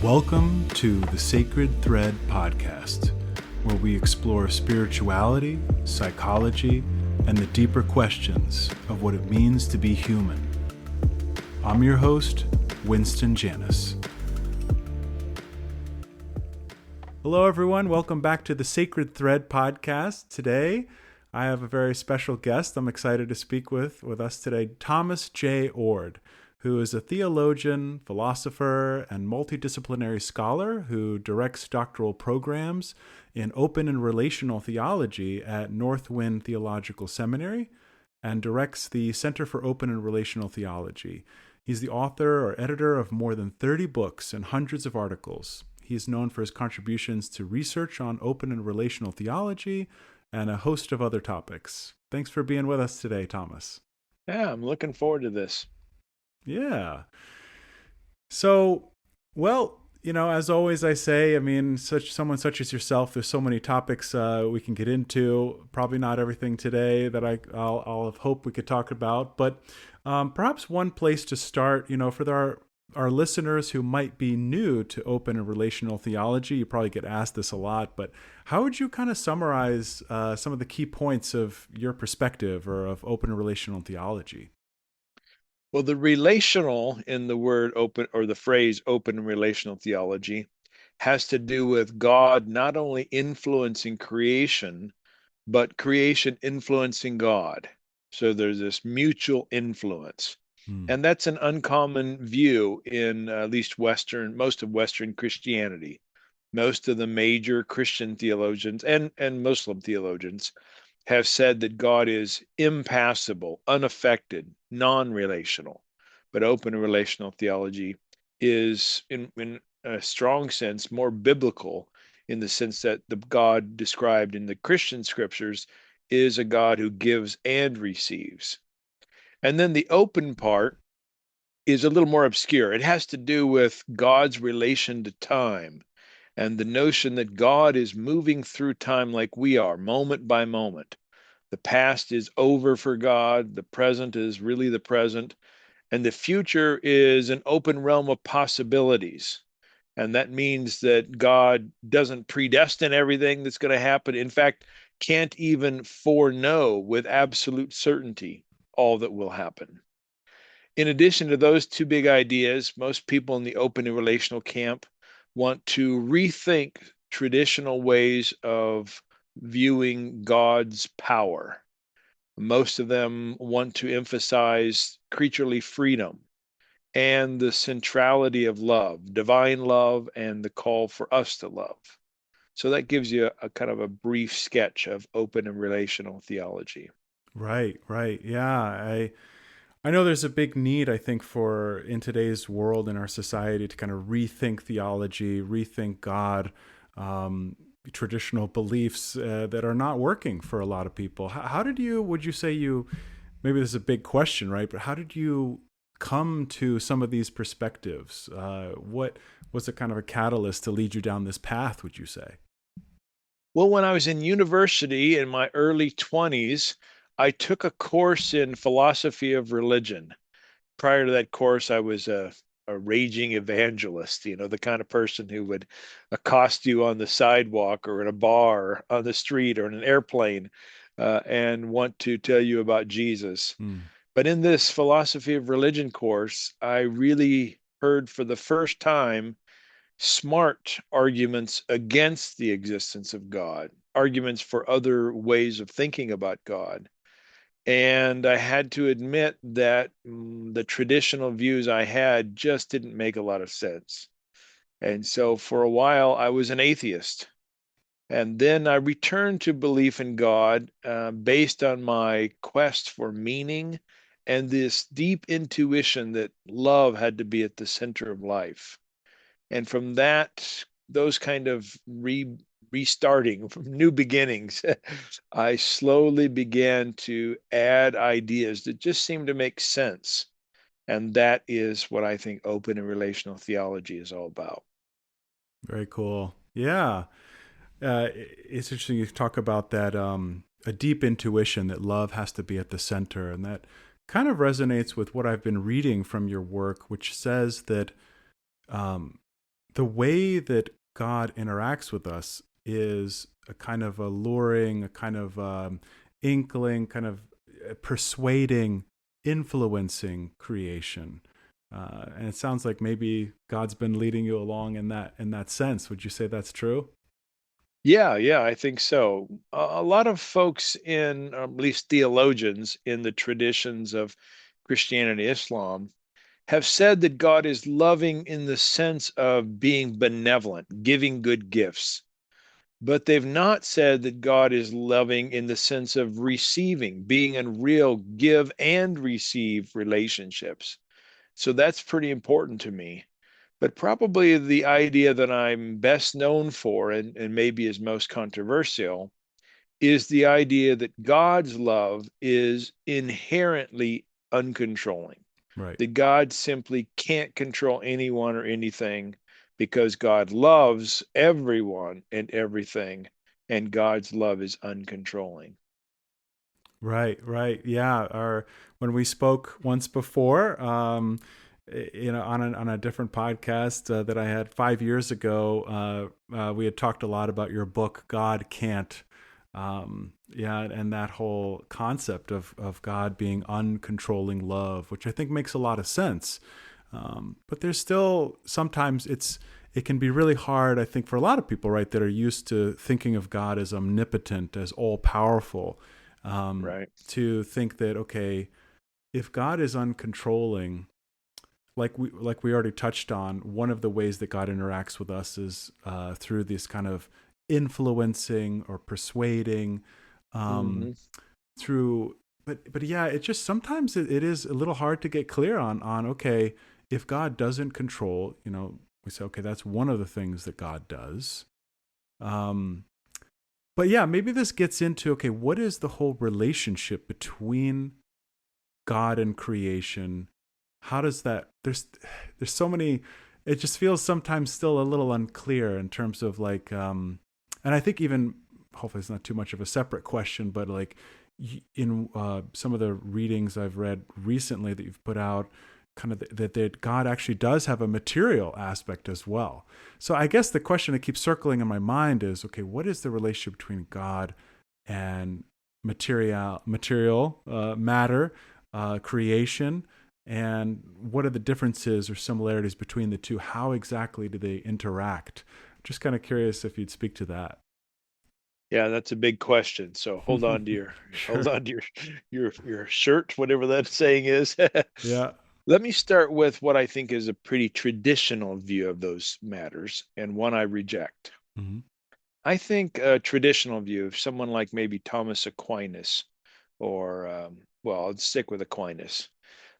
Welcome to the Sacred Thread podcast, where we explore spirituality, psychology, and the deeper questions of what it means to be human. I'm your host, Winston Janus. Hello, everyone. Welcome back to the Sacred Thread podcast. Today, I have a very special guest I'm excited to speak with us today, Thomas Jay Oord, who is a theologian, philosopher, and multidisciplinary scholar who directs doctoral programs in open and relational theology at Northwind Theological Seminary and directs the Center for Open and Relational Theology. He's the author or editor of more than 30 books and hundreds of articles. He is known for his contributions to research on open and relational theology and a host of other topics. Thanks for being with us today, Thomas. Yeah, I'm looking forward to this. Yeah. So, well, as always, I say, someone such as yourself, there's so many topics we can get into. Probably not everything today that I'll have hoped we could talk about, but perhaps one place to start, for our listeners who might be new to open and relational theology, you probably get asked this a lot, but how would you kind of summarize some of the key points of your perspective or of open and relational theology? Well, the relational in the word open or the phrase open and relational theology has to do with God not only influencing creation, but creation influencing God. So there's this mutual influence. And that's an uncommon view in at least most of Western Christianity. Most of the major Christian theologians and Muslim theologians have said that God is impassible, unaffected, non-relational. But open and relational theology is, in a strong sense, more biblical in the sense that the God described in the Christian scriptures is a God who gives and receives. And then the open part is a little more obscure. It has to do with God's relation to time and the notion that God is moving through time like we are, moment by moment. The past is over for God, the present is really the present, and the future is an open realm of possibilities. And that means that God doesn't predestine everything that's going to happen. In fact, can't even foreknow with absolute certainty all that will happen. In addition to those two big ideas, most people in the open and relational camp want to rethink traditional ways of viewing God's power. Most of them want to emphasize creaturely freedom and the centrality of love, divine love, and the call for us to love. So that gives you a kind of a brief sketch of open and relational theology. Right. Yeah, I know there's a big need, I think, for in today's world in our society to kind of rethink theology, rethink God, traditional beliefs that are not working for a lot of people. Would you say maybe this is a big question, right? But how did you come to some of these perspectives? What was a kind of a catalyst to lead you down this path, would you say? Well, when I was in university in my early 20s, I took a course in philosophy of religion. Prior to that course, I was a raging evangelist, the kind of person who would accost you on the sidewalk or in a bar, or on the street, or in an airplane, and want to tell you about Jesus. But in this philosophy of religion course, I really heard for the first time smart arguments against the existence of God, arguments for other ways of thinking about God. And I had to admit that the traditional views I had just didn't make a lot of sense. And so for a while, I was an atheist. And then I returned to belief in God based on my quest for meaning and this deep intuition that love had to be at the center of life. And from those kind of restarting from new beginnings, I slowly began to add ideas that just seemed to make sense. And that is what I think open and relational theology is all about. Very cool. Yeah. It's interesting you talk about that, a deep intuition that love has to be at the center. And that kind of resonates with what I've been reading from your work, which says that the way that God interacts with us is a kind of alluring, a kind of inkling, kind of persuading, influencing creation. And it sounds like maybe God's been leading you along in that sense. Would you say that's true? Yeah, I think so. A lot of folks at least theologians in the traditions of Christianity, Islam, have said that God is loving in the sense of being benevolent, giving good gifts. But they've not said that God is loving in the sense of receiving, being in real give and receive relationships. So that's pretty important to me. But probably the idea that I'm best known for and maybe is most controversial is the idea that God's love is inherently uncontrolling, Right. that God simply can't control anyone or anything because God loves everyone and everything, and God's love is uncontrolling. Right, right. Yeah. Or when we spoke once before, on a different podcast that I had 5 years ago, we had talked a lot about your book, God Can't. Yeah, and that whole concept of God being uncontrolling love, which I think makes a lot of sense. But there's still sometimes it can be really hard, I think, for a lot of people, right, that are used to thinking of God as omnipotent, as all powerful, Right. to think that, okay, if God is uncontrolling, like we already touched on, one of the ways that God interacts with us is through this kind of influencing or persuading, um, Hmm. through. But yeah, it just sometimes it is a little hard to get clear on. Okay, if God doesn't control, we say, okay, that's one of the things that God does. Um, but yeah, maybe this gets into, okay, what is the whole relationship between God and creation? How does that there's so many, it just feels sometimes still a little unclear in terms of like and I think even, hopefully it's not too much of a separate question, but like in some of the readings I've read recently that you've put out, kind of that God actually does have a material aspect as well. So I guess the question that keeps circling in my mind is, okay, what is the relationship between God and material matter, creation, and what are the differences or similarities between the two? How exactly do they interact? Just kind of curious if you'd speak to that. Yeah, that's a big question. So hold on to your hold Sure. on to your shirt, whatever that saying is. Yeah. Let me start with what I think is a pretty traditional view of those matters and one I reject. Hmm. I think a traditional view of someone like maybe Thomas Aquinas, or, well, I'll stick with Aquinas.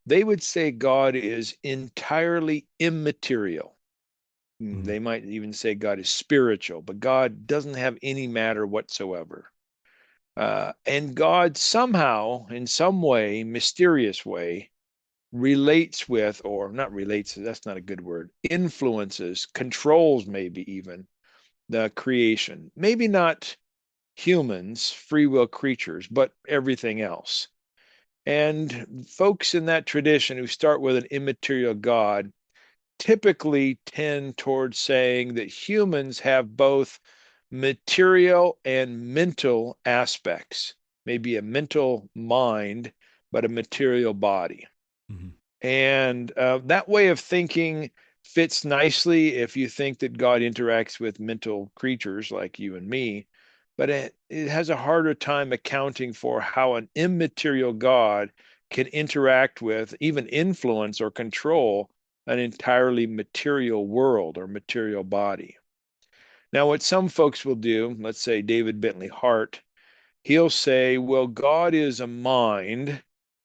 They would say God is entirely immaterial. Hmm. They might even say God is spiritual, but God doesn't have any matter whatsoever. And God somehow, in some way, mysterious way, relates with, or not relates, that's not a good word, influences, controls maybe even the creation. Maybe not humans, free will creatures, but everything else. And folks in that tradition who start with an immaterial God typically tend towards saying that humans have both material and mental aspects, maybe a mental mind, but a material body. Hmm. And that way of thinking fits nicely if you think that God interacts with mental creatures like you and me, but it has a harder time accounting for how an immaterial God can interact with, even influence or control an entirely material world or material body. Now, what some folks will do, let's say David Bentley Hart, he'll say, well, God is a mind,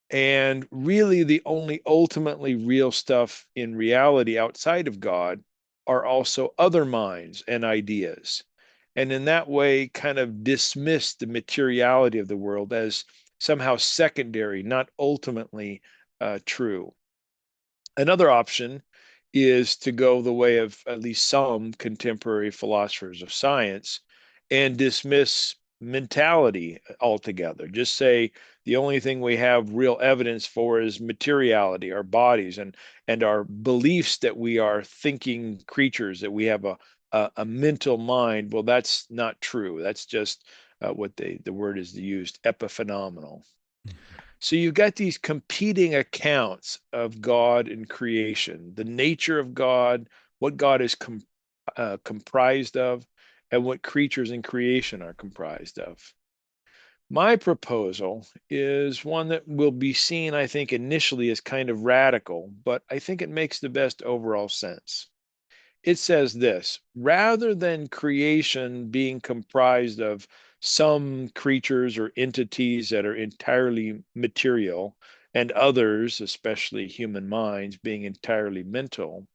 and really, the only ultimately real stuff in reality outside of God are also other minds and ideas. And in that way, kind of dismiss the materiality of the world as somehow secondary, not ultimately true. Another option is to go the way of at least some contemporary philosophers of science and dismiss mentality altogether. Just say the only thing we have real evidence for is materiality, our bodies, and our beliefs that we are thinking creatures, that we have a mental mind. Well, that's not true. That's just what the word is used, epiphenomenal. So you've got these competing accounts of God and creation, the nature of God, what God is comprised of, and what creatures in creation are comprised of. My proposal is one that will be seen, I think, initially as kind of radical, but I think it makes the best overall sense. It says this: rather than creation being comprised of some creatures or entities that are entirely material and others, especially human minds, being entirely mental,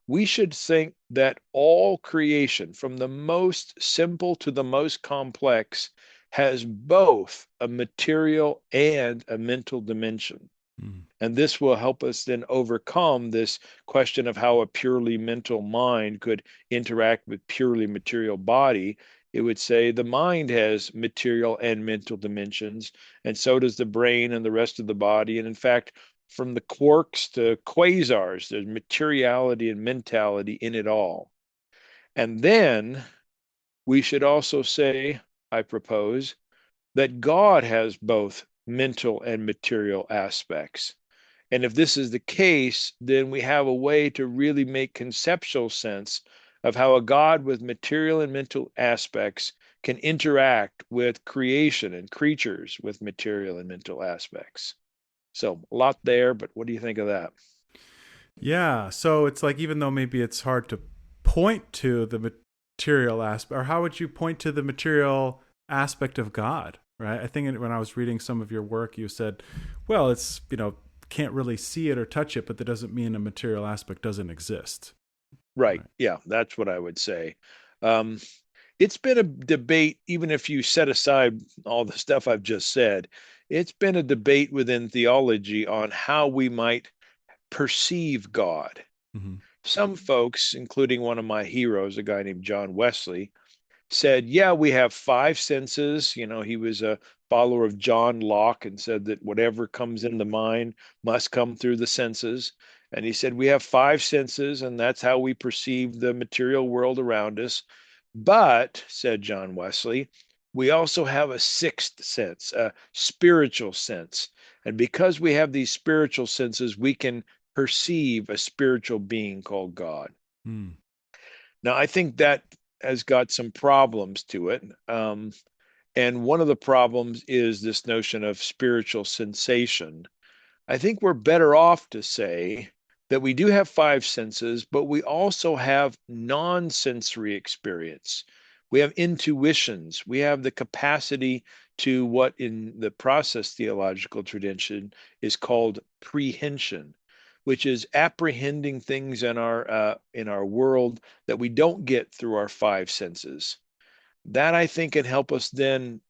we should think that all creation, from the most simple to the most complex, has both a material and a mental dimension. Mm. And this will help us then overcome this question of how a purely mental mind could interact with purely material body. It would say the mind has material and mental dimensions, and so does the brain and the rest of the body. And in fact, from the quarks to quasars, there's materiality and mentality in it all. And then we should also say, I propose, that God has both mental and material aspects. And if this is the case, then we have a way to really make conceptual sense of how a God with material and mental aspects can interact with creation and creatures with material and mental aspects. So a lot there, but what do you think of that? Yeah. So it's like, even though maybe it's hard to point to the material aspect, or how would you point to the material aspect of God? Right. I think when I was reading some of your work, you said, well, it's, can't really see it or touch it, but that doesn't mean a material aspect doesn't exist. Right. Right. Yeah, that's what I would say. Um, it's been a debate, even if you set aside all the stuff I've just said, it's been a debate within theology on how we might perceive God. Mm-hmm. Some folks, including one of my heroes, a guy named John Wesley, said, yeah, we have five senses. He was a follower of John Locke and said that whatever comes in the mind must come through the senses. And he said, we have five senses, and that's how we perceive the material world around us. But, said John Wesley, we also have a sixth sense, a spiritual sense. And because we have these spiritual senses, we can perceive a spiritual being called God. Mm. Now, I think that has got some problems to it. And one of the problems is this notion of spiritual sensation. I think we're better off to say that we do have five senses, but we also have non-sensory experience. We have intuitions. We have the capacity to what in the process theological tradition is called prehension, which is apprehending things in our world that we don't get through our five senses. That I think can help us then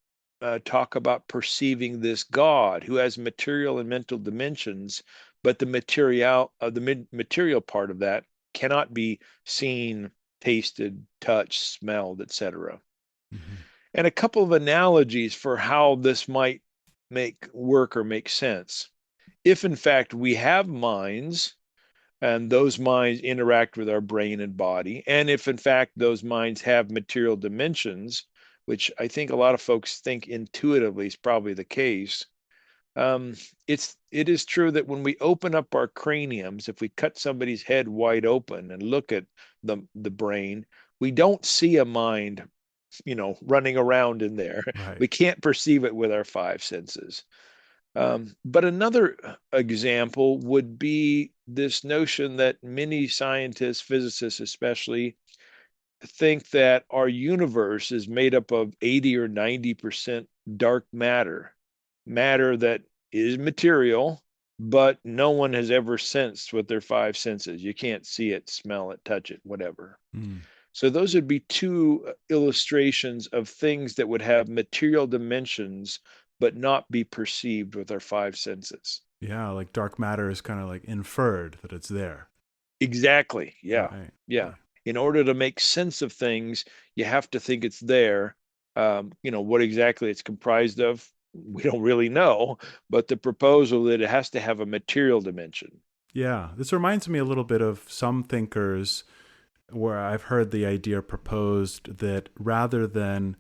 talk about perceiving this God who has material and mental dimensions, but the material part of that cannot be seen, tasted, touched, smelled, etc. Mm-hmm. And a couple of analogies for how this might make work or make sense. If in fact we have minds, and those minds interact with our brain and body. And if, in fact, those minds have material dimensions, which I think a lot of folks think intuitively is probably the case, um, it is true that when we open up our craniums, if we cut somebody's head wide open and look at the brain, we don't see a mind, running around in there. Right. We can't perceive it with our five senses. But another example would be this notion that many scientists, physicists especially, think that our universe is made up of 80 or 90% dark matter, matter that is material, but no one has ever sensed with their five senses. You can't see it, smell it, touch it, whatever. Mm. So those would be two illustrations of things that would have material dimensions but not be perceived with our five senses. Yeah, like dark matter is kind of like inferred that it's there. Exactly. Yeah. Right. Yeah. Right. In order to make sense of things, you have to think it's there. What exactly it's comprised of, we don't really know, but the proposal that it has to have a material dimension. Yeah, this reminds me a little bit of some thinkers where I've heard the idea proposed that rather than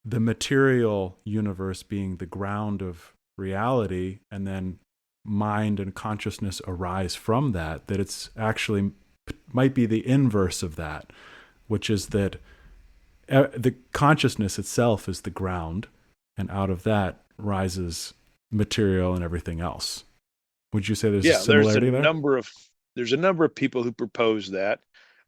the material universe being the ground of reality and then mind and consciousness arise from that, that it's actually might be the inverse of that, which is that the consciousness itself is the ground, and out of that rises material and everything else. Would you say there's a Yeah, similarity there? there's a number of people who propose that.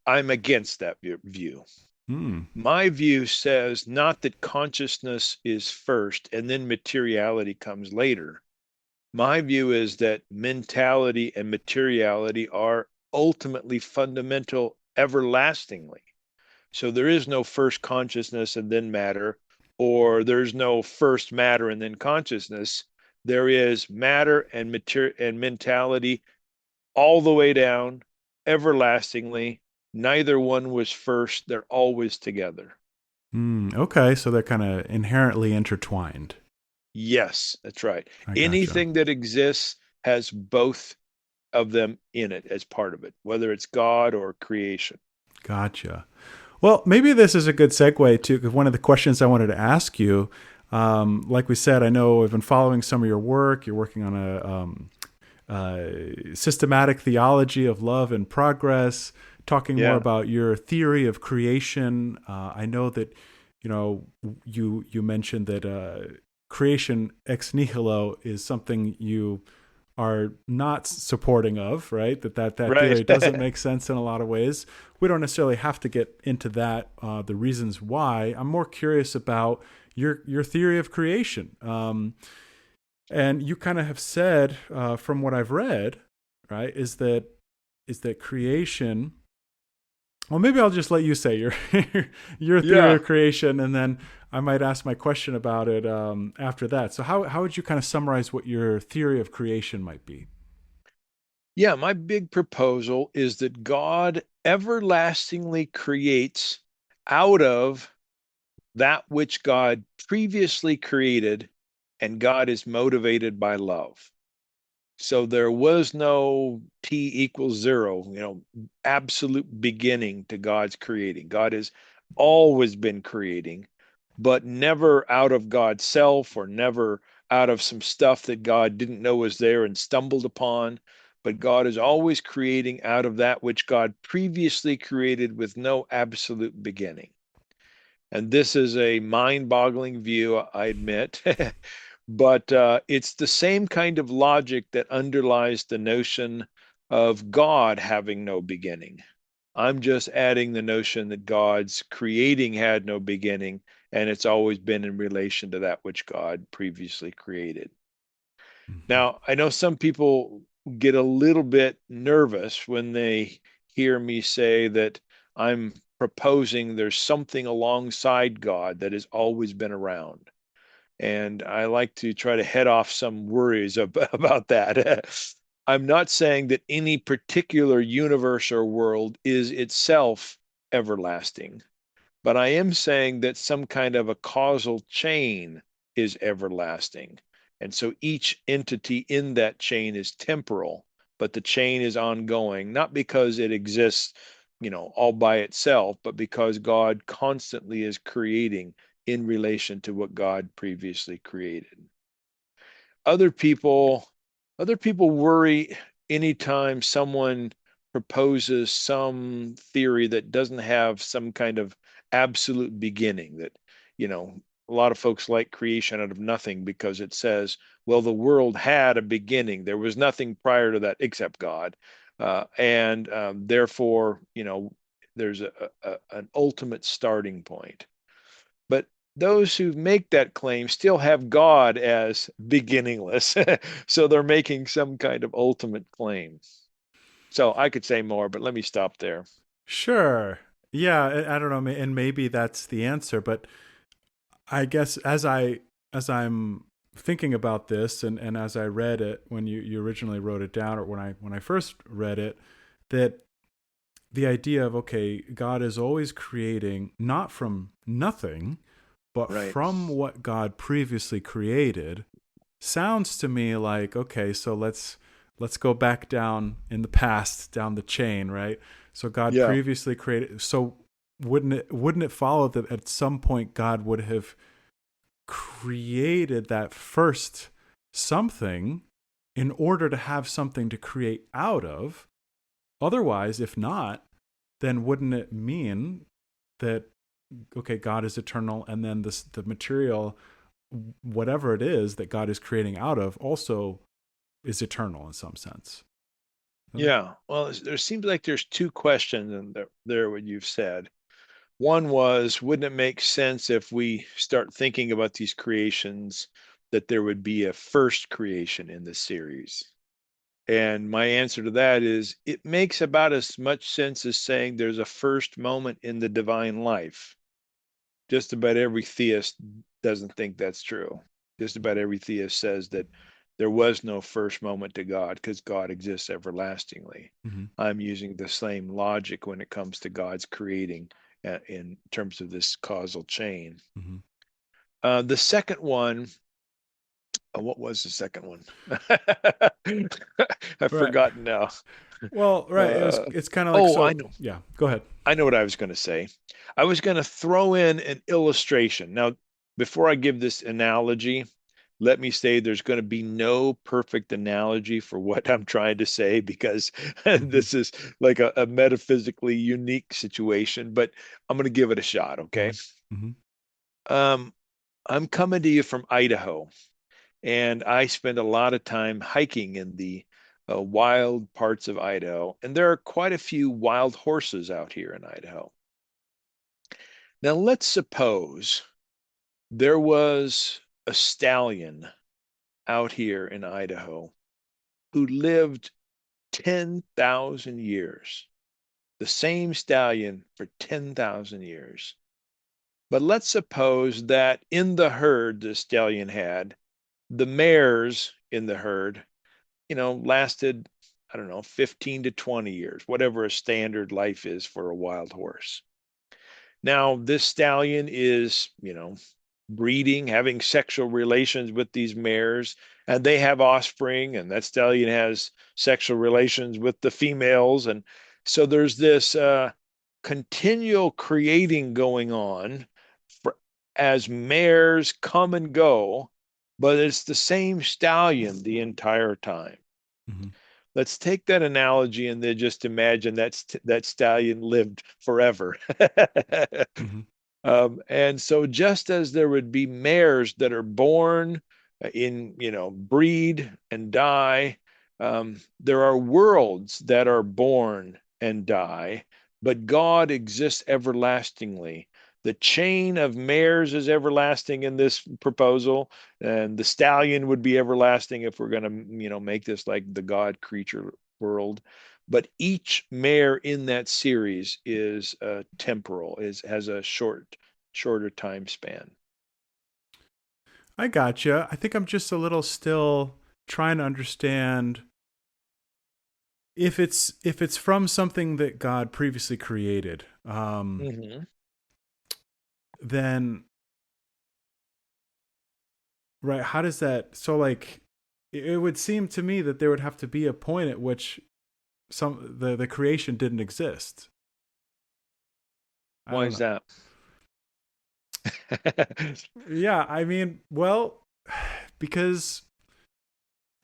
I'm against that view. Hmm. My view says not that consciousness is first and then materiality comes later. My view is that mentality and materiality are ultimately fundamental everlastingly. So there is no first consciousness and then matter, or there's no first matter and then consciousness. There is matter and mentality all the way down, everlastingly. Neither one was first. They're always together. Okay, so they're kind of inherently intertwined. Yes, that's right. I gotcha. Anything that exists has both of them in it as part of it, whether it's God or creation. Gotcha. Well, maybe this is a good segue to one of the questions I wanted to ask you. Like we said, I know I've been following some of your work. You're working on a systematic theology of love and progress, talking more Yeah, about your theory of creation. I know that you mentioned that creation ex nihilo is something you are not supporting of, right? That right. theory doesn't make sense in a lot of ways. We don't necessarily have to get into that, the reasons why. I'm more curious about your theory of creation. And you kind of have said, from what I've read, right, is that creation. Well, maybe I'll just let you say your your theory Yeah. of creation, and then I might ask my question about it after that. So, how would you kind of summarize what your theory of creation might be? Yeah, my big proposal is that God everlastingly creates out of that which God previously created, and God is motivated by love. So there was no t equals zero, absolute beginning to God's creating. God has always been creating, but never out of God's self or never out of some stuff that God didn't know was there and stumbled upon. But God is always creating out of that which God previously created with no absolute beginning. And this is a mind-boggling view, I admit. But it's the same kind of logic that underlies the notion of God having no beginning. I'm just adding the notion that God's creating had no beginning, and it's always been in relation to that which God previously created. Mhm. Now, I know some people get a little bit nervous when they hear me say that I'm proposing there's something alongside God that has always been around. And I like to try to head off some worries about that. I'm not saying that any particular universe or world is itself everlasting, but I am saying that some kind of a causal chain is everlasting. And so each entity in that chain is temporal, but the chain is ongoing, not because it exists, all by itself, but because God constantly is creating in relation to what God previously created. Other people, other people worry anytime someone proposes some theory that doesn't have some kind of absolute beginning, that, a lot of folks like creation out of nothing because it says, well, the world had a beginning. There was nothing prior to that except God. And therefore, there's an ultimate starting point. But those who make that claim still have God as beginningless. So they're making some kind of ultimate claim. So I could say more, but let me stop there. Sure. Yeah, I don't know, and maybe that's the answer, but I guess as I'm thinking about this and as I read it when you originally wrote it down or when I first read it, that the idea of okay, God is always creating not from nothing, But Right. from what God previously created, sounds to me like, okay, so let's go back down in the past, down the chain, right? So God Yeah. previously created, so wouldn't it follow that at some point God would have created that first something in order to have something to create out of? Otherwise, if not, then wouldn't it mean that, okay, God is eternal, and then the material, whatever it is that God is creating out of, also is eternal in some sense? Yeah. Well, there seems like there's two questions in there what you've said. One was, wouldn't it make sense if we start thinking about these creations that there would be a first creation in the series? And my answer to that is it makes about as much sense as saying there's a first moment in the divine life. Just about every theist doesn't think that's true. Just about every theist says that there was no first moment to God because God exists everlastingly. Mm-hmm. I'm using the same logic when it comes to God's creating in terms of this causal chain. Mm-hmm. The second one, what was the second one? I've Right. forgotten now. Well, right. Uh, It's kind of like, oh, I so. know. Yeah. Go ahead. I know what I was going to say. I was going to throw in an illustration. Now, before I give this analogy, let me say there's going to be no perfect analogy for what I'm trying to say because Mm-hmm. this is like a metaphysically unique situation, but I'm going to give it a shot, okay? Mm-hmm. Mm-hmm. Um, I'm coming to you from Idaho, and I spend a lot of time hiking in the wild parts of Idaho, and there are quite a few wild horses out here in Idaho. Now, let's suppose there was a stallion out here in Idaho who lived 10,000 years, the same stallion for 10,000 years. But let's suppose that in the herd the stallion had, the mares in the herd, lasted, I don't know, 15 to 20 years, whatever a standard life is for a wild horse. Now, this stallion is, breeding, having sexual relations with these mares, and they have offspring, and that stallion has sexual relations with the females. And so there's this continual creating going on for, as mares come and go, but it's the same stallion the entire time. Mm-hmm. Let's take that analogy and then just imagine that stallion lived forever. Mm-hmm. And so just as there would be mares that are born in, breed and die, there are worlds that are born and die, but God exists everlastingly. The chain of mares is everlasting in this proposal, and the stallion would be everlasting if we're going to, make this like the God creature world. But each mare in that series is temporal, has a shorter time span. I gotcha. I think I'm just a little still trying to understand if it's from something that God previously created. Mm-hmm. Then, right, how does that, so like, it would seem to me that there would have to be a point at which the creation didn't exist. I Why don't is know. that? Yeah, I mean, well, because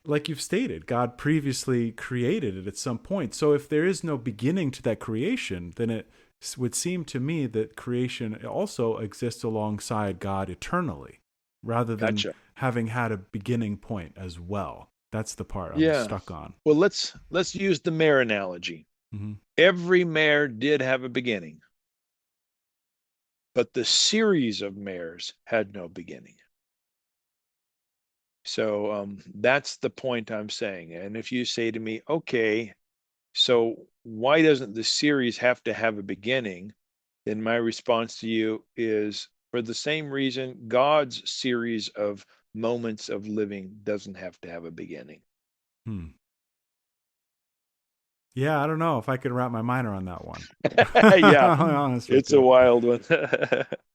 like you've stated, God previously created it at some point. So if there is no beginning to that creation, then it would seem to me that creation also exists alongside God eternally, rather than Gotcha. having had a beginning point as well. That's the part I'm Yeah. stuck on. Well, let's use the mare analogy. Mm-hmm. Every mare did have a beginning, but the series of mares had no beginning. So that's the point I'm saying. And if you say to me, okay, so why doesn't the series have to have a beginning? Then my response to you is for the same reason God's series of moments of living doesn't have to have a beginning. Hmm. Yeah, I don't know if I could wrap my mind around that one. Yeah, I'll be honest with it's a you. wild one.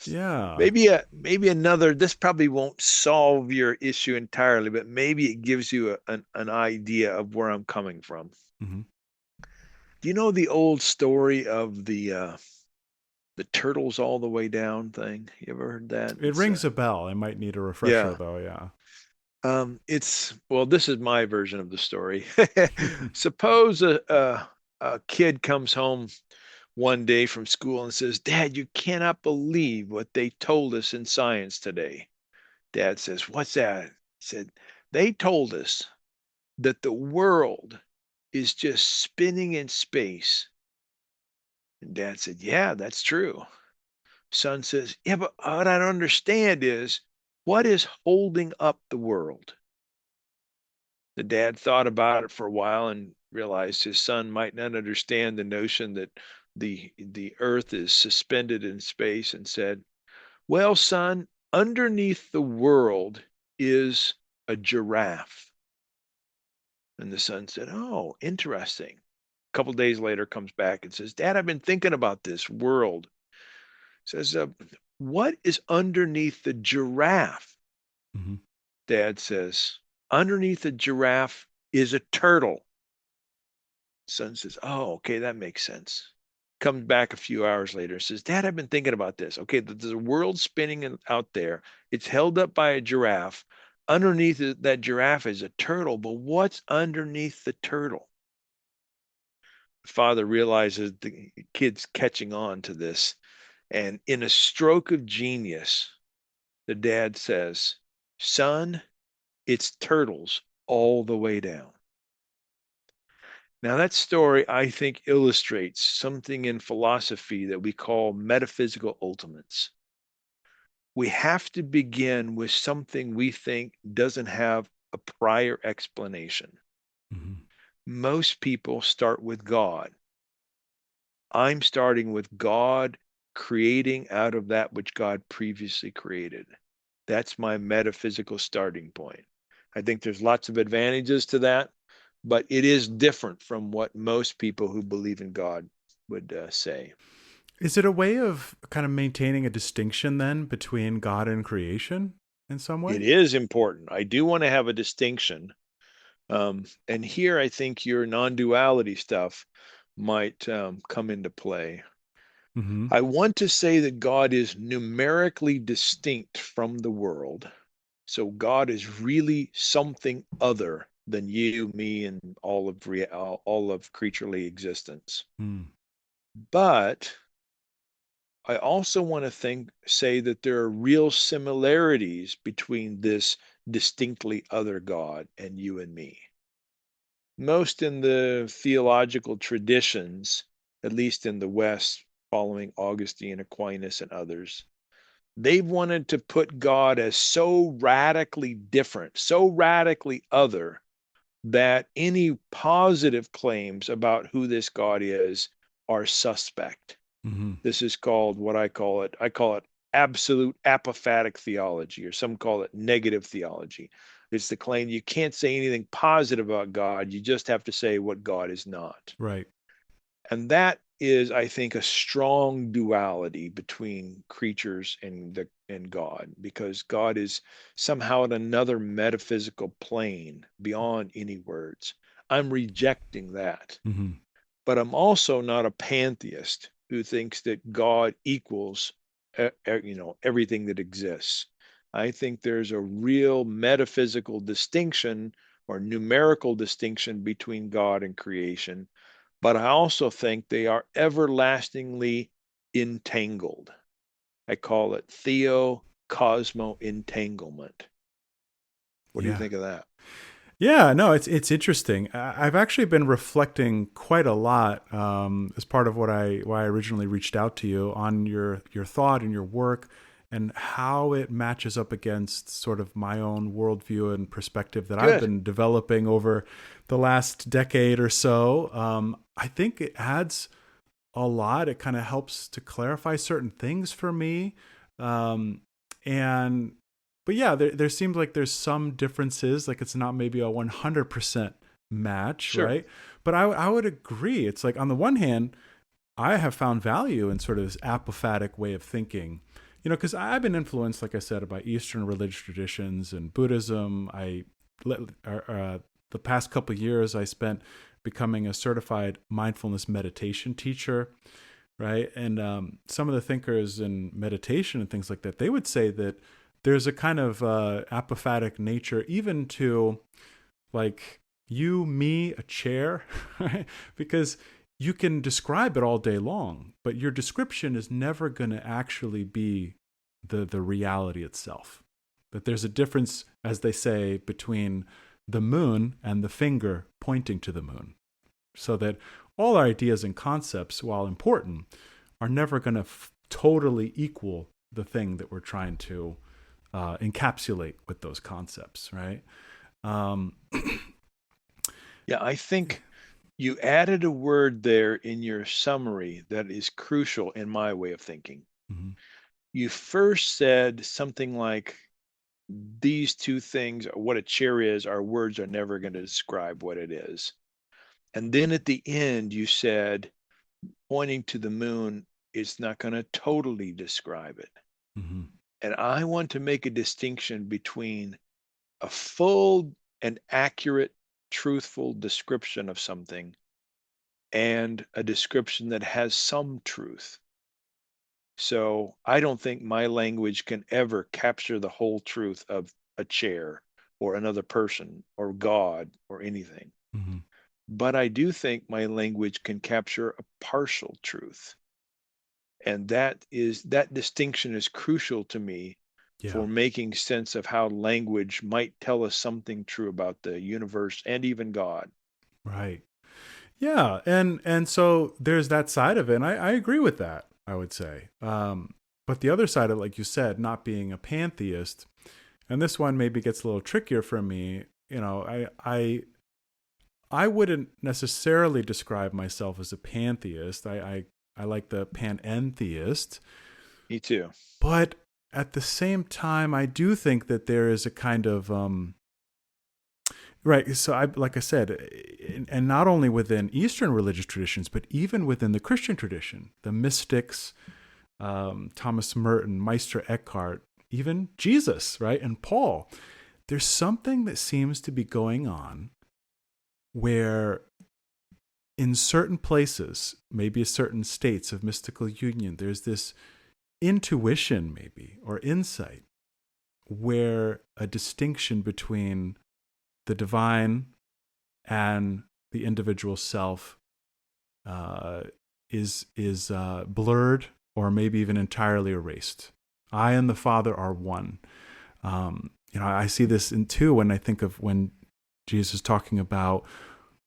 Yeah. Maybe another. This probably won't solve your issue entirely, but maybe it gives you an idea of where I'm coming from. Hmm. Do you know the old story of the turtles all the way down thing? You ever heard that? It rings a bell. I might need a refresher Yeah. though. Yeah. It's well, this is my version of the story. Suppose a kid comes home one day from school and says, "Dad, you cannot believe what they told us in science today." Dad says, "What's that?" He said, "They told us that the world is just spinning in space." And Dad said, "Yeah, that's true." Son says, "Yeah, but what I don't understand is what is holding up the world?" The dad thought about it for a while and realized his son might not understand the notion that the earth is suspended in space and said, "Well, son, underneath the world is a giraffe." And the son said, "Oh, interesting." A couple days later comes back and says, "Dad, I've been thinking about this world." Says, "What is underneath the giraffe?" Hmm. Dad says, "Underneath the giraffe is a turtle." Son says, "Oh, okay, that makes sense." Comes back a few hours later, says, "Dad, I've been thinking about this. Okay, there's a world spinning out there. It's held up by a giraffe. Underneath that giraffe is a turtle, but what's underneath the turtle?" Father realizes the kid's catching on to this, and in a stroke of genius, the dad says, "Son, it's turtles all the way down." Now, that story, I think, illustrates something in philosophy that we call metaphysical ultimates. We have to begin with something we think doesn't have a prior explanation. Hmm. Most people start with God. I'm starting with God creating out of that which God previously created. That's my metaphysical starting point. I think there's lots of advantages to that, but it is different from what most people who believe in God would say. Is it a way of kind of maintaining a distinction then between God and creation in some It way? is important. I do want to have a distinction. And here I think your non duality stuff might come into play. Hmm. I want to say that God is numerically distinct from the world. So God is really something other than you, me, and all of creaturely existence. Mm. But I also want to say that there are real similarities between this distinctly other God and you and me. Most in the theological traditions, at least in the West, following Augustine, Aquinas, and others, they've wanted to put God as so radically different, so radically other, that any positive claims about who this God is are suspect. Hmm. This is called what I call it absolute apophatic theology, or some call it negative theology. It's the claim you can't say anything positive about God, you just have to say what God is not. Right. And that is, I think, a strong duality between creatures and God, because God is somehow at another metaphysical plane beyond any words. I'm rejecting that. Hmm. But I'm also not a pantheist who thinks that God equals everything that exists. I think there's a real metaphysical distinction or numerical distinction between God and creation, but I also think they are everlastingly entangled. I call it theo-cosmo entanglement. What do you Yeah. think of that? Yeah, no, it's interesting. I've actually been reflecting quite a lot as part of why I originally reached out to you on your thought and your work and how it matches up against sort of my own worldview and perspective that I've Good. been developing over the last decade or so. I think it adds a lot. It kind of helps to clarify certain things for me. Um, and but yeah, there seems like there's some differences. Like it's not maybe a 100% match, Sure. right? But I would agree. It's like, on the one hand, I have found value in sort of this apophatic way of thinking, because I've been influenced, like I said, by Eastern religious traditions and Buddhism. The past couple of years I spent becoming a certified mindfulness meditation teacher, right? And some of the thinkers in meditation and things like that, they would say that there's a kind of apophatic nature even to, like, you, me, a chair, right? Because you can describe it all day long, but your description is never going to actually be the reality itself. That there's a difference, as they say, between the moon and the finger pointing to the moon. So that all our ideas and concepts, while important, are never going to totally equal the thing that we're trying to encapsulate with those concepts, right? Yeah, I think you added a word there in your summary that is crucial in my way of thinking. Mm-hmm. You first said something like, these two things, what a chair is, our words are never going to describe what it is. And then at the end, you said, pointing to the moon, it's not going to totally describe it. Mm-hmm. And I want to make a distinction between a full and accurate, truthful description of something and a description that has some truth. So I don't think my language can ever capture the whole truth of a chair or another person or God or anything. Mm-hmm. But I do think my language can capture a partial truth. And that distinction is crucial to me Yeah. for making sense of how language might tell us something true about the universe and even God. Right. Yeah, and so there's that side of it, and I agree with that, I would say. But the other side of it, like you said, not being a pantheist, and this one maybe gets a little trickier for me. I wouldn't necessarily describe myself as a pantheist. I like the panentheist, Me too. but at the same time, I do think that there is a kind of right. So like I said, and not only within Eastern religious traditions, but even within the Christian tradition, the mystics, Thomas Merton, Meister Eckhart, even Jesus, right? And Paul, there's something that seems to be going on where in certain places, maybe certain states of mystical union, there's this intuition maybe or insight where a distinction between the divine and the individual self is blurred or maybe even entirely erased. I and the Father are one. I see this in too when I think of when Jesus is talking about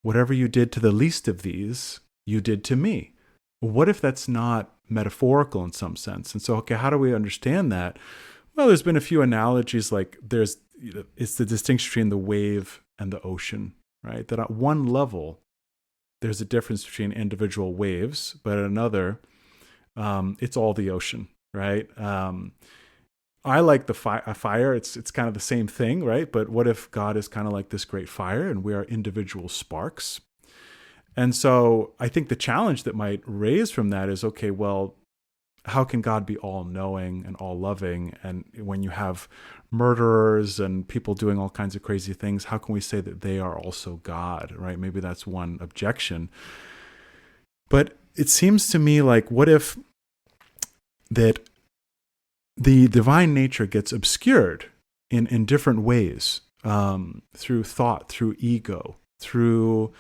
whatever you did to the least of these, you did to me. What if that's not metaphorical in some sense? And so, okay, how do we understand that? Well, there's been a few analogies, like it's the distinction between the wave and the ocean, right? That at one level, there's a difference between individual waves, but at another, it's all the ocean, right? I like the fire. It's kind of the same thing, right? But what if God is kind of like this great fire and we are individual sparks? And so I think the challenge that might raise from that is, okay, well, how can God be all knowing and all loving? And when you have murderers and people doing all kinds of crazy things, how can we say that they are also God, right? Maybe that's one objection. But it seems to me like, what if that the divine nature gets obscured in different ways, through thought, through ego, through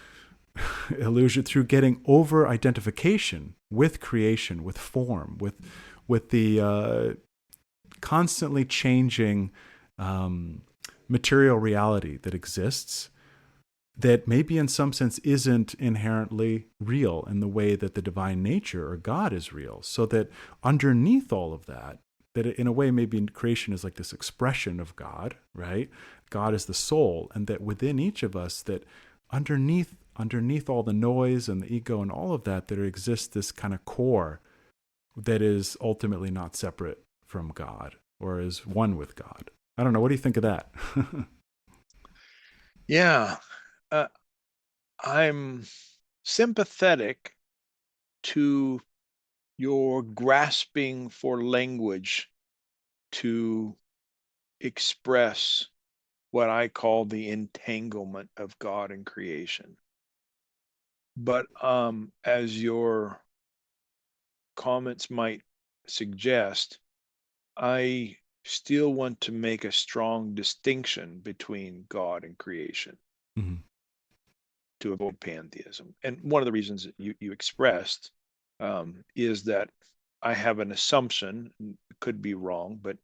illusion, through getting over identification with creation, with form, with the constantly changing material reality that exists, that maybe in some sense isn't inherently real in the way that the divine nature or God is real. So that underneath all of that in a way maybe creation is like this expression of God, right? God is the soul, and that within each of us, that underneath all the noise and the ego and all of that, there exists this kind of core that is ultimately not separate from God or is one with God. I don't know. What do you think of that? Yeah. I'm sympathetic to your grasping for language to express what I call the entanglement of God and creation. But as your comments might suggest, I still want to make a strong distinction between God and creation Mm-hmm. to avoid pantheism. And one of the reasons that you expressed is that I have an assumption, could be wrong, but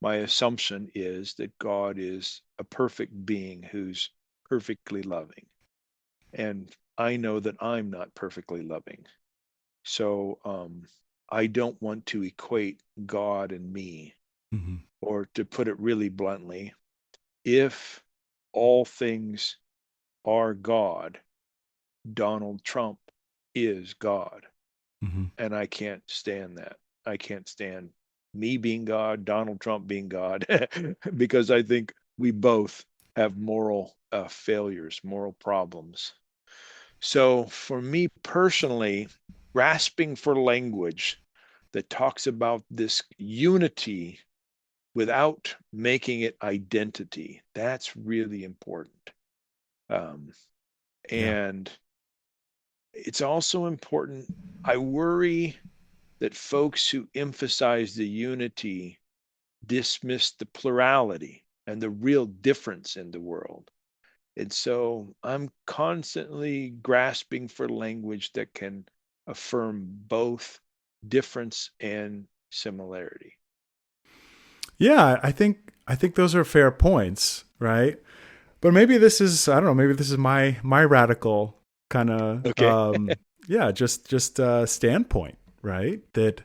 my assumption is that God is a perfect being who's perfectly loving. And I know that I'm not perfectly loving. So I don't want to equate God and me, Mm-hmm. or to put it really bluntly, if all things are God, Donald Trump is God. Mm-hmm. And I can't stand that. I can't stand me being God, Donald Trump being God, because I think we both have moral failures, moral problems. So for me personally, grasping for language that talks about this unity without making it identity, that's really important. Um, Yeah. and it's also important. I worry that folks who emphasize the unity dismiss the plurality and the real difference in the world. And so I'm constantly grasping for language that can affirm both difference and similarity. Yeah, I think those are fair points, right? But maybe this is, I don't know, maybe this is my radical kind of Okay. yeah, just standpoint, right? That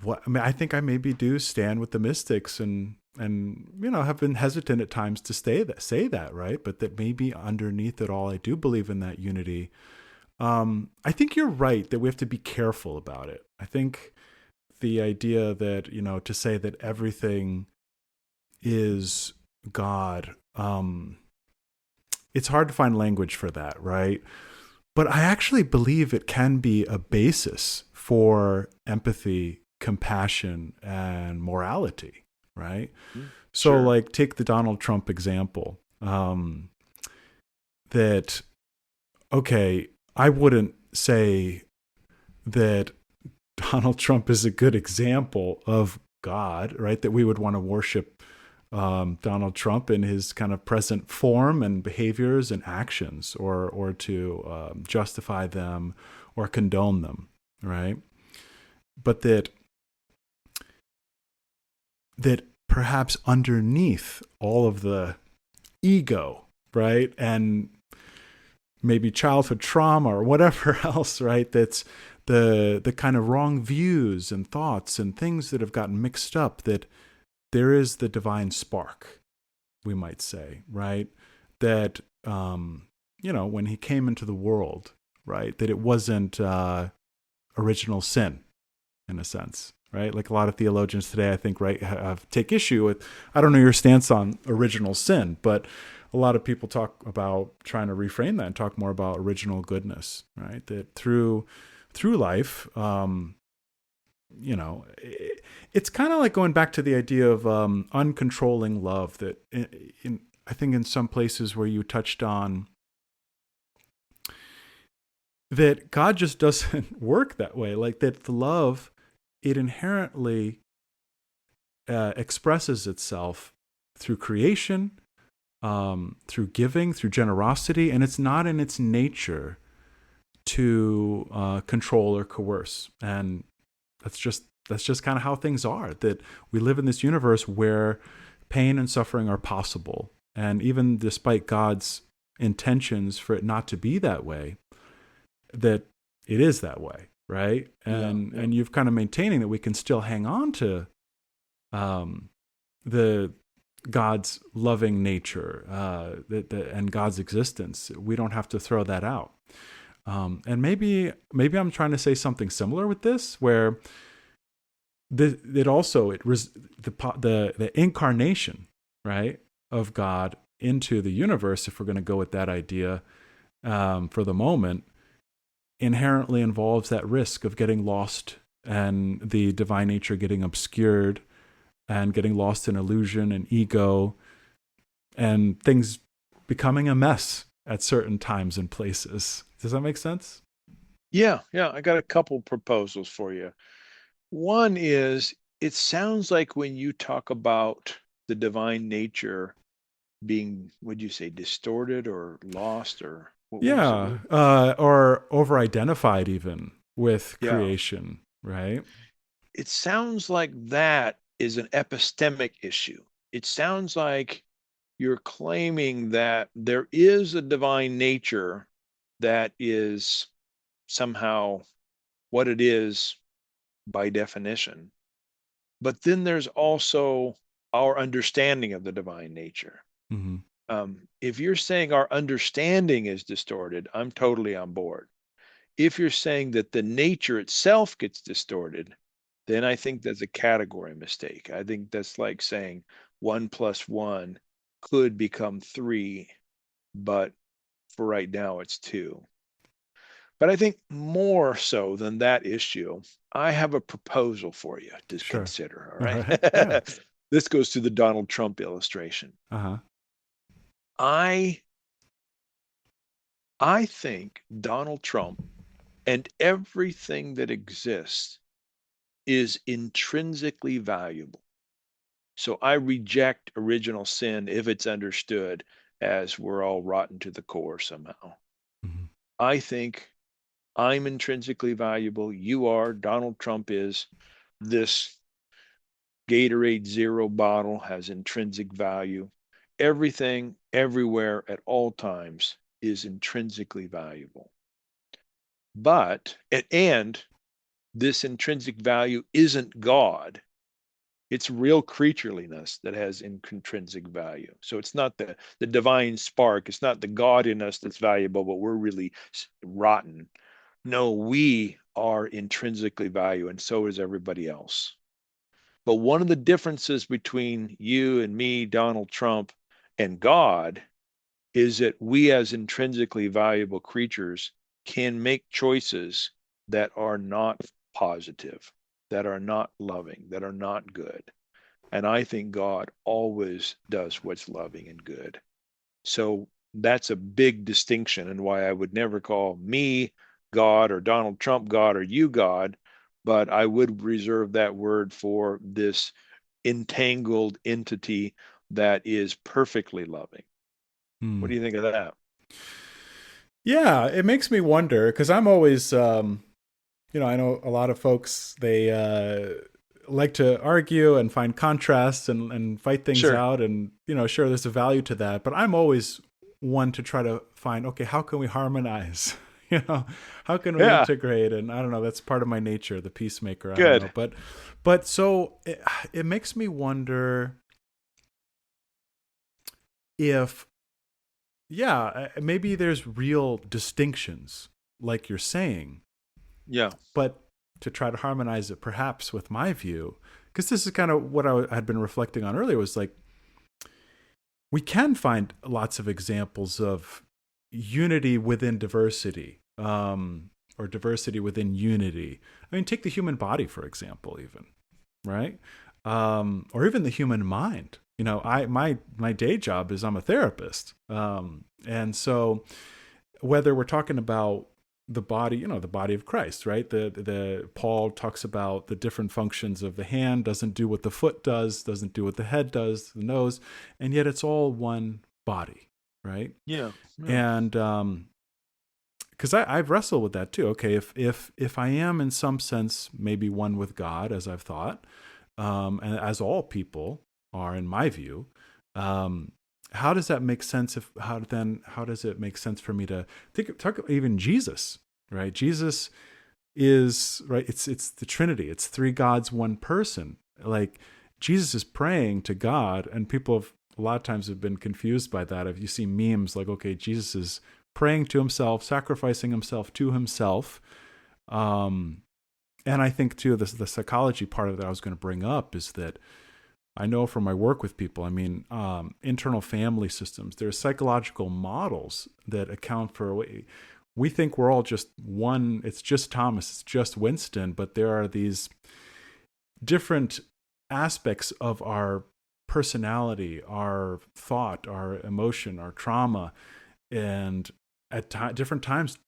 what I mean, I think I maybe do stand with the mystics and have been hesitant at times to say that, right? But that maybe underneath it all I do believe in that unity. I think you're right that we have to be careful about it. I think the idea that, to say that everything is God, it's hard to find language for that, right? But I actually believe it can be a basis for empathy, compassion, and morality, right? So, Sure. like, take the Donald Trump example. That, okay, I wouldn't say that Donald Trump is a good example of God, right? That we would want to worship Donald Trump in his kind of present form and behaviors and actions, or to justify them or condone them, right? But that perhaps underneath all of the ego, right, and maybe childhood trauma or whatever else, right, that's the kind of wrong views and thoughts and things that have gotten mixed up, that there is the divine spark, we might say, right? That, when he came into the world, right, that it wasn't original sin, in a sense, right? Like a lot of theologians today, I think, right, take issue with, I don't know your stance on original sin, but a lot of people talk about trying to reframe that and talk more about original goodness, right? That through life, it's kind of like going back to the idea of uncontrolling love, that I think in some places where you touched on that God just doesn't work that way. Like that the love, it inherently expresses itself through creation, through giving, through generosity, and it's not in its nature to control or coerce. And that's just kind of how things are, that we live in this universe where pain and suffering are possible. And even despite God's intentions for it not to be that way, that it is that way, right? And you've kind of maintaining that we can still hang on to the God's loving nature, and God's existence. We don't have to throw that out. And maybe I'm trying to say something similar with this, where the incarnation, right, of God into the universe, if we're going to go with that idea, for the moment, inherently involves that risk of getting lost and the divine nature getting obscured and getting lost in illusion and ego and things becoming a mess at certain times and places. Does that make sense? Yeah, I got a couple proposals for you. One is, it sounds like when you talk about the divine nature being, would you say, distorted or lost, or what was the Yeah, word? or over-identified even with Yeah. creation, right? It sounds like that is an epistemic issue. It sounds like you're claiming that there is a divine nature that is somehow what it is by definition. But then there's also our understanding of the divine nature. Mm-hmm. If you're saying our understanding is distorted, I'm totally on board. If you're saying that the nature itself gets distorted, then I think that's a category mistake. I think that's like saying 1 plus 1 could become 3, but for right now it's 2. But I think more so than that issue, I have a proposal for you to Sure. consider. All All right. Yeah. right. This goes to the Donald Trump illustration. Uh-huh. I I think Donald Trump and everything that exists is intrinsically valuable. So I reject original sin if it's understood as we're all rotten to the core somehow. Mm-hmm. I think I'm intrinsically valuable. You are. Donald Trump is. This Gatorade Zero bottle has intrinsic value. Everything, everywhere, at all times is intrinsically valuable. But, and this intrinsic value isn't God. It's real creatureliness that has intrinsic value. So it's not the divine spark. It's not the God in us that's valuable, but we're really rotten. No, we are intrinsically valuable, and so is everybody else. But one of the differences between you and me, Donald Trump, and God is that we, as intrinsically valuable creatures, can make choices that are not positive, that are not loving, that are not good. And I think God always does what's loving and good. So that's a big distinction, and why I would never call me God or Donald Trump God or you God, but I would reserve that word for this entangled entity that is perfectly loving. What Hmm. do you think of that? Yeah, it makes me wonder because I'm always, I know a lot of folks, they like to argue and find contrasts and fight things Sure. out. And, sure, there's a value to that. But I'm always one to try to find, okay, how can we harmonize? How can we Yeah, integrate? And I don't know, that's part of my nature, the peacemaker. I don't know. good. But so it makes me wonder if, yeah, maybe there's real distinctions, like you're saying, Yeah. but to try to harmonize it perhaps with my view, because this is kind of what I had been reflecting on earlier, was like, we can find lots of examples of unity within diversity, or diversity within unity. I mean, take the human body, for example, even, right? Or even the human mind. My day job is I'm a therapist. And so whether we're talking about the body, the body of Christ, right? The Paul talks about the different functions of the hand, doesn't do what the foot does, doesn't do what the head does, the nose, and yet it's all one body, right? Yeah. Yeah. And because I've wrestled with that too. Okay, if I am in some sense maybe one with God, as I've thought, and as all people are, in my view, how does that make sense? How does it make sense for me to talk even Jesus, right? Jesus is right. It's the Trinity. It's three gods, one person. Like Jesus is praying to God, and people have a lot of times have been confused by that. If you see memes like, okay, Jesus is praying to himself, sacrificing himself to himself. And I think too, the psychology part of that I was going to bring up is that I know from my work with people, I mean, internal family systems, there's psychological models that account for, we think we're all just one, it's just Thomas, it's just Winston, but there are these different aspects of our personality, our thought, our emotion, our trauma. And at different times,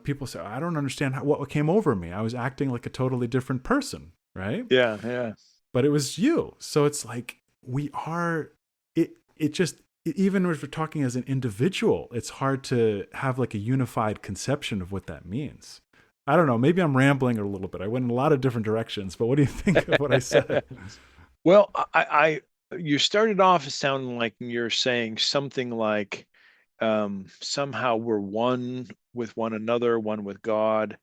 people say, I don't understand what came over me. I was acting like a totally different person, right? Yeah, yeah. But it was you. So it's like we are, it just, even if we're talking as an individual, it's hard to have like a unified conception of what that means. I don't know. Maybe I'm rambling a little bit. I went in a lot of different directions, but what do you think of what I said? Well, you started off sounding like you're saying something like somehow we're one with one another, one with God.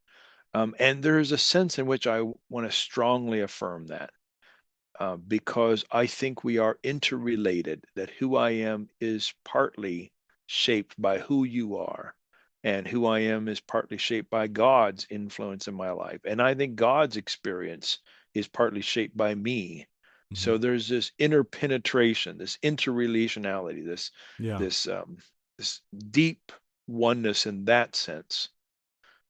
And there is a sense in which I want to strongly affirm that because I think we are interrelated, that who I am is partly shaped by who you are, and who I am is partly shaped by God's influence in my life. And I think God's experience is partly shaped by me. Mm-hmm. So there's this interpenetration, this interrelationality, Yeah. this this deep oneness in that sense.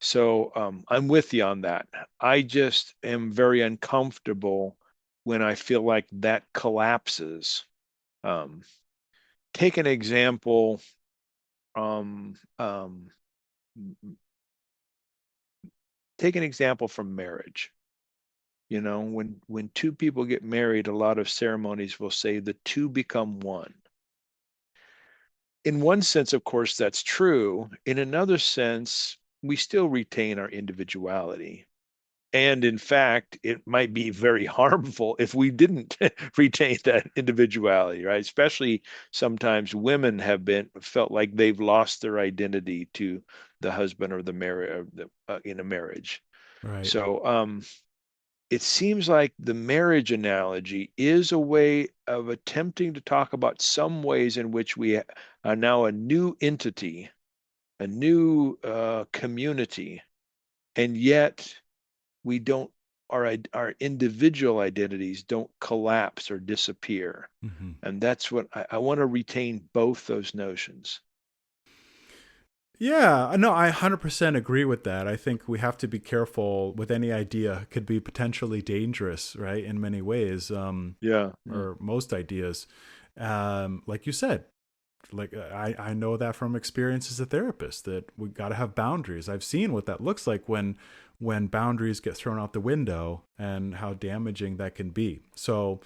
So I'm with you on that. I just am very uncomfortable when I feel like that collapses. Um, take an example. Um, um, Take an example from marriage. When two people get married, a lot of ceremonies will say the two become one. In one sense, of course, that's true. In another sense, we still retain our individuality. And in fact, it might be very harmful if we didn't retain that individuality, right? Especially sometimes women have been felt like they've lost their identity to the husband or the marriage in a marriage. Right. So it seems like the marriage analogy is a way of attempting to talk about some ways in which we are now a new entity, a new community, and yet we don't our individual identities don't collapse or disappear. Mm-hmm. And that's what I want to retain both those notions. Yeah, no, I 100% agree with that. I think we have to be careful with any idea. It could be potentially dangerous, right, in many ways, Yeah. or most ideas. Like you said, like I know that from experience as a therapist that we got to have boundaries. I've seen what that looks like when boundaries get thrown out the window and how damaging that can be. So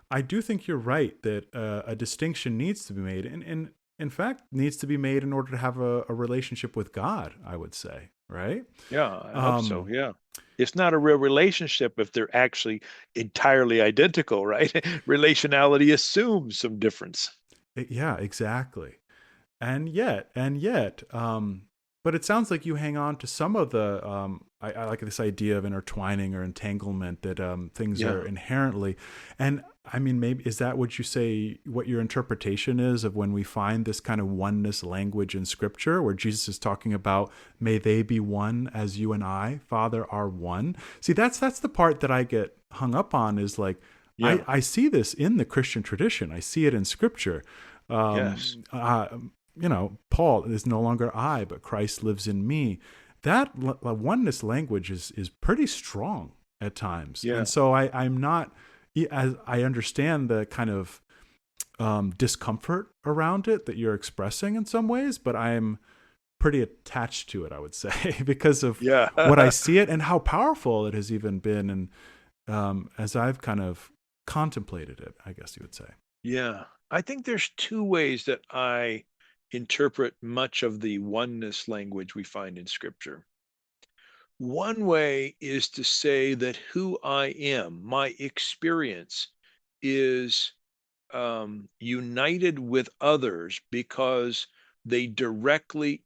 I do think you're right that a distinction needs to be made, and in fact needs to be made in order to have a relationship with God, I would say, right? Yeah, I hope so. Um, Yeah. It's not a real relationship if they're actually entirely identical, right? Relationality assumes some difference. yeah, exactly. And yet, but it sounds like you hang on to some of the, I like this idea of intertwining or entanglement, that things are Yeah. inherently, and I mean, maybe, is that what you say, what your interpretation is of when we find this kind of oneness language in scripture, where Jesus is talking about, may they be one as you and I, Father, are one. See, that's the part that I get hung up on, is like, Yeah. I see this in the Christian tradition. I see it in scripture. Yes. Um, uh, Paul is no longer I, but Christ lives in me. That oneness language is pretty strong at times. Yeah. And so I'm not, as I understand the kind of discomfort around it that you're expressing in some ways, but I'm pretty attached to it, I would say, because of Yeah. what I see it and how powerful it has even been. And as I've kind of contemplated it, I guess you would say. Yeah. I think there's two ways that I interpret much of the oneness language we find in Scripture. One way is to say that who I am, my experience, is united with others because they directly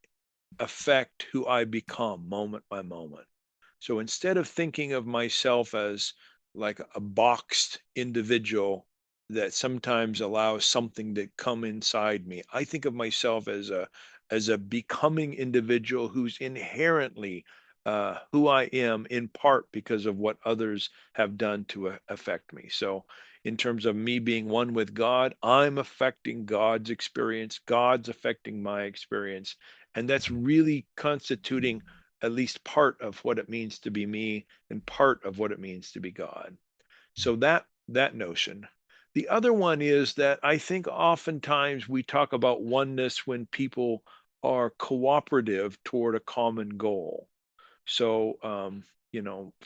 affect who I become moment by moment. So instead of thinking of myself as like a boxed individual that sometimes allows something to come inside me, I think of myself as a becoming individual who's inherently who I am in part because of what others have done to affect me. So in terms of me being one with God. I'm affecting God's experience. God's affecting my experience. And that's really constituting at least part of what it means to be me and part of what it means to be God. So that notion. The other one is that I think oftentimes we talk about oneness when people are cooperative toward a common goal. So,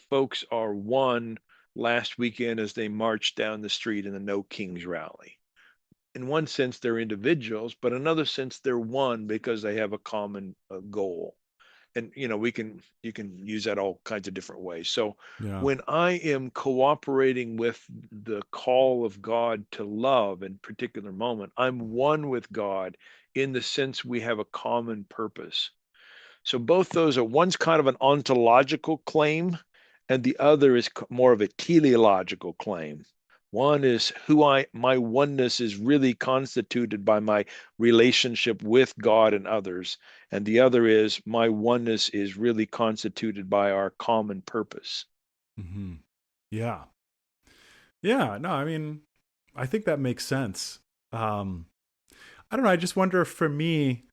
folks are one last weekend as they marched down the street in the No Kings rally. In one sense, they're individuals, but in another sense, they're one because they have a common goal. And you can use that all kinds of different ways. So Yeah. when I am cooperating with the call of God to love in a particular moment, I'm one with God in the sense we have a common purpose. So both those are, one's kind of an ontological claim, and the other is more of a teleological claim. One is my oneness is really constituted by my relationship with God and others, and the other is my oneness is really constituted by our common purpose. Mm-hmm. Yeah. Yeah. No, I mean, I think that makes sense. I don't know. I just wonder for me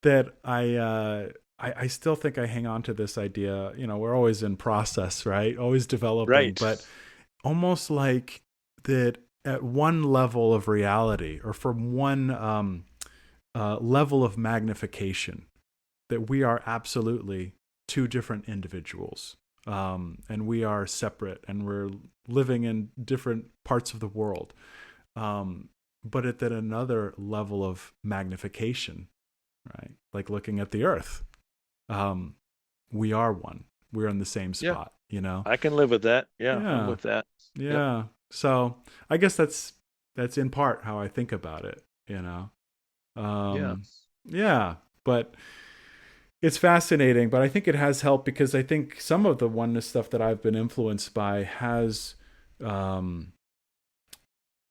that I still think I hang on to this idea. We're always in process, right? Always developing, Right. but almost like that at one level of reality or from one level of magnification, that we are absolutely two different individuals. And we are separate and we're living in different parts of the world. But at that another level of magnification, right? Like looking at the earth. We are one. We're in the same Yeah, spot, I can live with that. Yeah, I'm Yeah. with that. Yep. Yeah. So I guess that's in part how I think about it. Yeah. Yeah. But it's fascinating, but I think it has helped because I think some of the oneness stuff that I've been influenced by um,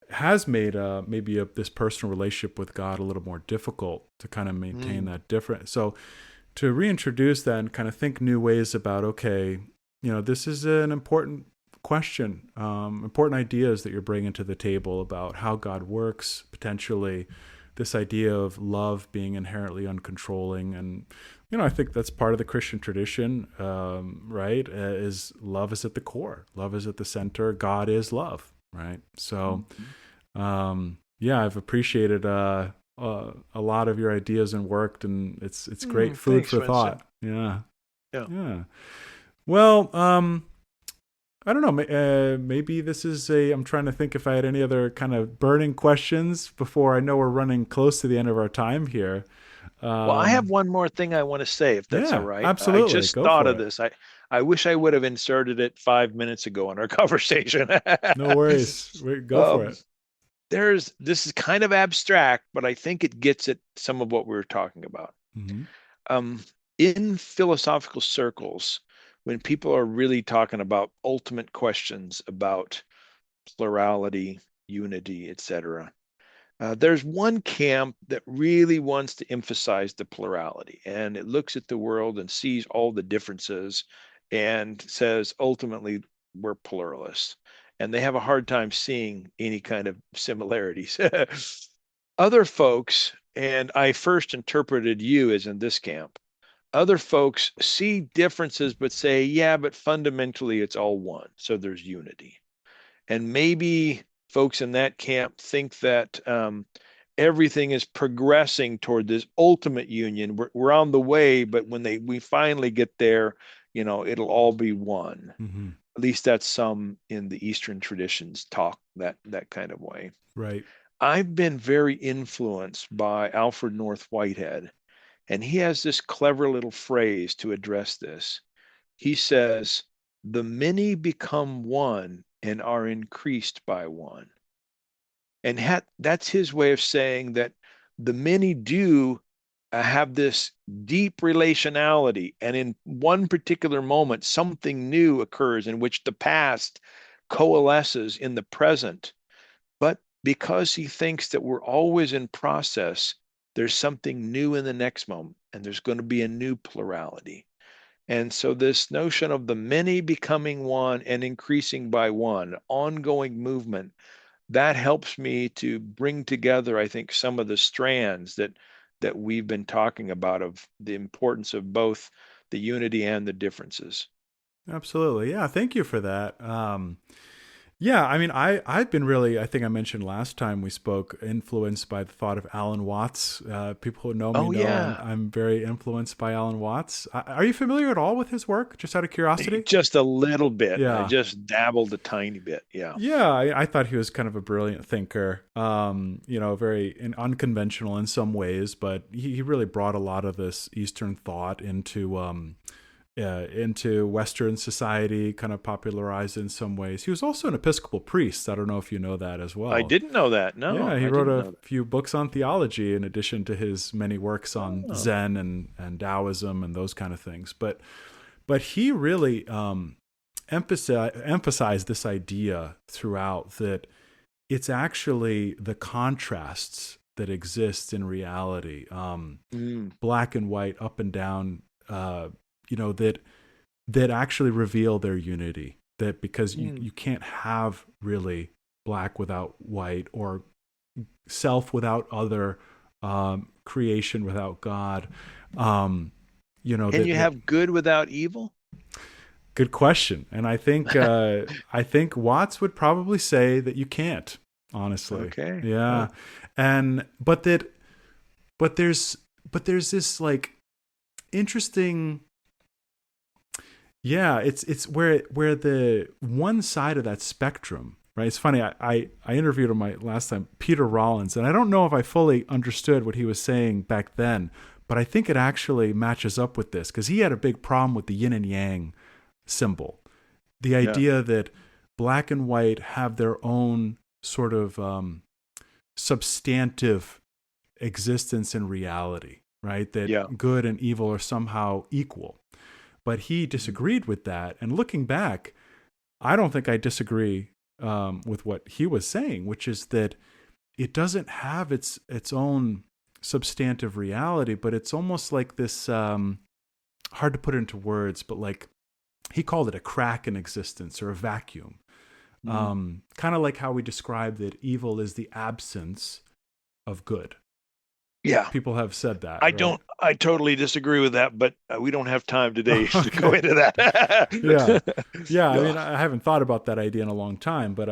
has made this personal relationship with God a little more difficult to kind of maintain Mm. that different. So to reintroduce that and kind of think new ways about, okay, this is an important question, important ideas that you're bringing to the table about how God works, potentially this idea of love being inherently uncontrolling. And, I think that's part of the Christian tradition, right? Is love is at the core. Love is at the center. God is love, right? So, yeah, I've appreciated a lot of your ideas and work, and it's great food Thanks, for Winston. thought. Yeah. Yeah. Yeah. Well, I don't know. Maybe this is I'm trying to think if I had any other kind of burning questions before. I know we're running close to the end of our time here. Well, I have one more thing I want to say, if that's all Yeah, right. I absolutely. just Go thought for of it. this. I wish I would have inserted it 5 minutes ago in our conversation. No worries. Go for um, it. this is kind of abstract, but I think it gets at some of what we were talking about. Mm-hmm. Um, in philosophical circles, when people are really talking about ultimate questions about plurality, unity, etc., there's one camp that really wants to emphasize the plurality, and it looks at the world and sees all the differences and says ultimately we're pluralists. And they have a hard time seeing any kind of similarities. Other folks, and I first interpreted you as in this camp, other folks see differences but say, yeah, but fundamentally it's all one. So there's unity. And maybe folks in that camp think that everything is progressing toward this ultimate union. We're on the way, but when we finally get there, it'll all be one. Mm-hmm. At least that's some in the Eastern traditions talk that kind of way. Right. I've been very influenced by Alfred North Whitehead, and he has this clever little phrase to address this. He says, the many become one and are increased by one. And that's his way of saying that the many do have this deep relationality. And in one particular moment, something new occurs in which the past coalesces in the present. But because he thinks that we're always in process, there's something new in the next moment, and there's going to be a new plurality. And so, this notion of the many becoming one and increasing by one, ongoing movement, that helps me to bring together, I think, some of the strands that we've been talking about of the importance of both the unity and the differences. Absolutely. Yeah. Thank you for that. Yeah, I mean, I've been really, I think I mentioned last time we spoke, influenced by the thought of Alan Watts. People who know me Oh, know yeah. I'm very influenced by Alan Watts. Are you familiar at all with his work, just out of curiosity? Just a little bit. I Yeah. just dabbled a tiny bit. Yeah. Yeah, I thought he was kind of a brilliant thinker, very unconventional in some ways, but he really brought a lot of this Eastern thought into Western society, kind of popularized in some ways. He was also an Episcopal priest. I don't know if you know that as I well. didn't know that. No, Yeah, he I wrote didn't a know that. few books on theology in addition to his many works on Oh. Zen and Taoism and those kind of things. But he really emphasized this idea throughout that it's actually the contrasts that exist in reality, black and white, up and down, that actually reveal their unity. That because you can't have really black without white, or self without other, creation without God. Can you have good without evil? Good question, and I think Watts would probably say that you can't. Honestly, Okay. yeah, but there's this like interesting. Yeah, it's where the one side of that spectrum, right? It's funny. I interviewed him last time, Peter Rollins, and I don't know if I fully understood what he was saying back then, but I think it actually matches up with this, because he had a big problem with the yin and yang symbol, the idea that black and white have their own sort of substantive existence in reality, right? That good and evil are somehow equal. But he disagreed with that. And looking back, I don't think I disagree with what he was saying, which is that it doesn't have its own substantive reality, but it's almost like this, hard to put into words, but like he called it a crack in existence, or a vacuum. Kind of like how we describe that evil is the absence of good. Yeah. People have said that. I totally disagree with that, but we don't have time today to go into that. Yeah. I mean, I haven't thought about that idea in a long time, but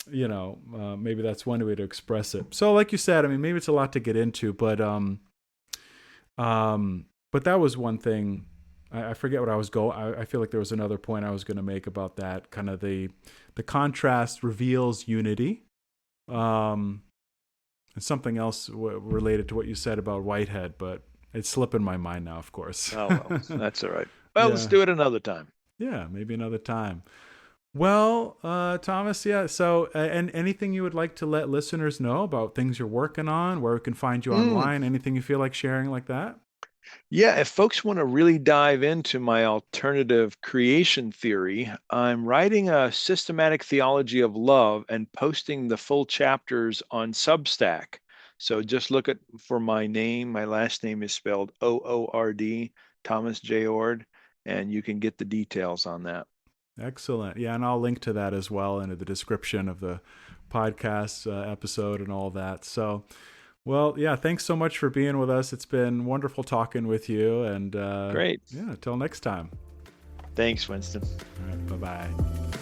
maybe that's one way to express it. So like you said, I mean, maybe it's a lot to get into, but that was one thing. I forget what I was I feel like there was another point I was going to make about that. Kind of the contrast reveals unity. And something else related to what you said about Whitehead, but it's slipping my mind now, of course. Oh, well, that's all right. Well, let's do it another time. Yeah, maybe another time. Well, Thomas, yeah. So, and anything you would like to let listeners know about things you're working on, where we can find you online, anything you feel like sharing like that? Yeah, if folks want to really dive into my alternative creation theory, I'm writing a systematic theology of love and posting the full chapters on Substack. So just look for my name. My last name is spelled Oord, Thomas Jay Oord, and you can get the details on that. Excellent. Yeah, and I'll link to that as well into the description of the podcast episode and all that. So, well, yeah, thanks so much for being with us. It's been wonderful talking with you. And great. Yeah, until next time. Thanks, Winston. All right, bye-bye.